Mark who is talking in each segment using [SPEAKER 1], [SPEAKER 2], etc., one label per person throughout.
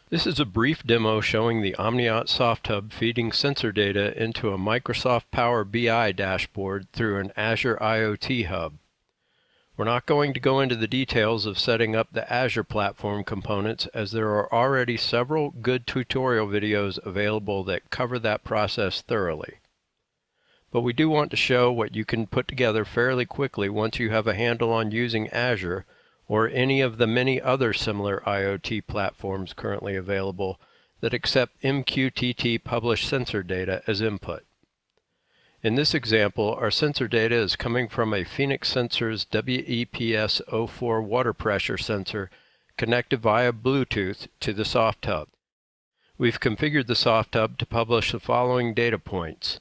[SPEAKER 1] This is a brief demo showing the OmnIoT SoftHub feeding sensor data into a Microsoft Power BI dashboard through an Azure IoT hub. We're not going to go into the details of setting up the Azure platform components, as there are already several good tutorial videos available that cover that process thoroughly. But we do want to show what you can put together fairly quickly once you have a handle on using Azure or any of the many other similar IoT platforms currently available that accept MQTT published sensor data as input. In this example, our sensor data is coming from a Phoenix Sensors WEPS-04 water pressure sensor connected via Bluetooth to the SoftHub. We've configured the SoftHub to publish the following data points: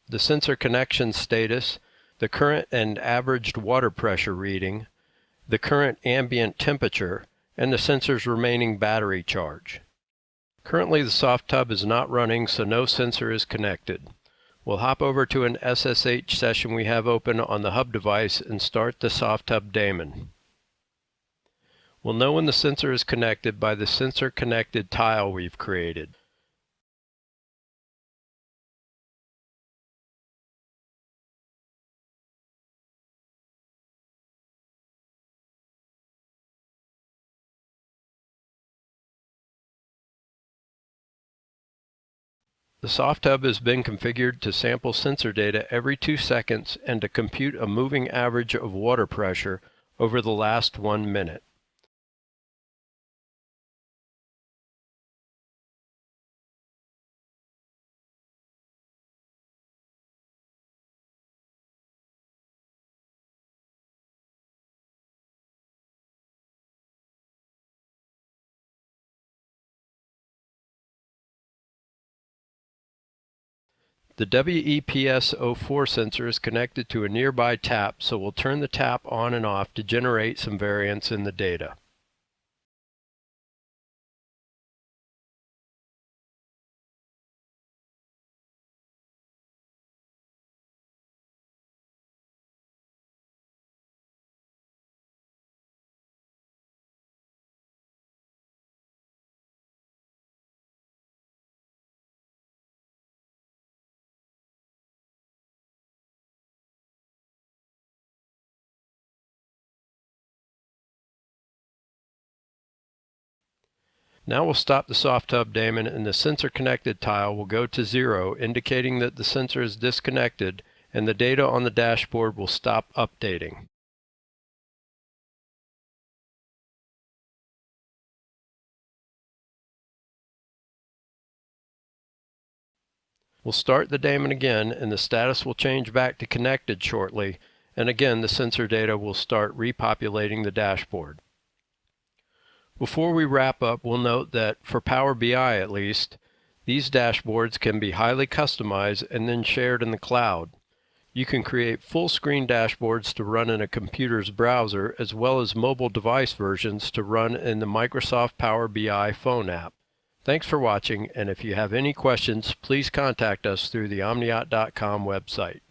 [SPEAKER 1] the sensor connection status, the current and averaged water pressure reading, the current ambient temperature, and the sensor's remaining battery charge. Currently the SoftHub is not running, so no sensor is connected. We'll hop over to an SSH session we have open on the hub device and start the SoftHub daemon. We'll know when the sensor is connected by the sensor connected tile we've created. The SoftHub has been configured to sample sensor data every 2 seconds and to compute a moving average of water pressure over the last 1 minute. The WEPS-04 sensor is connected to a nearby tap, so we'll turn the tap on and off to generate some variance in the data. Now we'll stop the SoftHub daemon and the sensor connected tile will go to 0, indicating that the sensor is disconnected, and the data on the dashboard will stop updating. We'll start the daemon again and the status will change back to connected shortly, and again the sensor data will start repopulating the dashboard. Before we wrap up, we'll note that, for Power BI at least, these dashboards can be highly customized and then shared in the cloud. You can create full-screen dashboards to run in a computer's browser, as well as mobile device versions to run in the Microsoft Power BI phone app. Thanks for watching, and if you have any questions, please contact us through the OmnIoT.com website.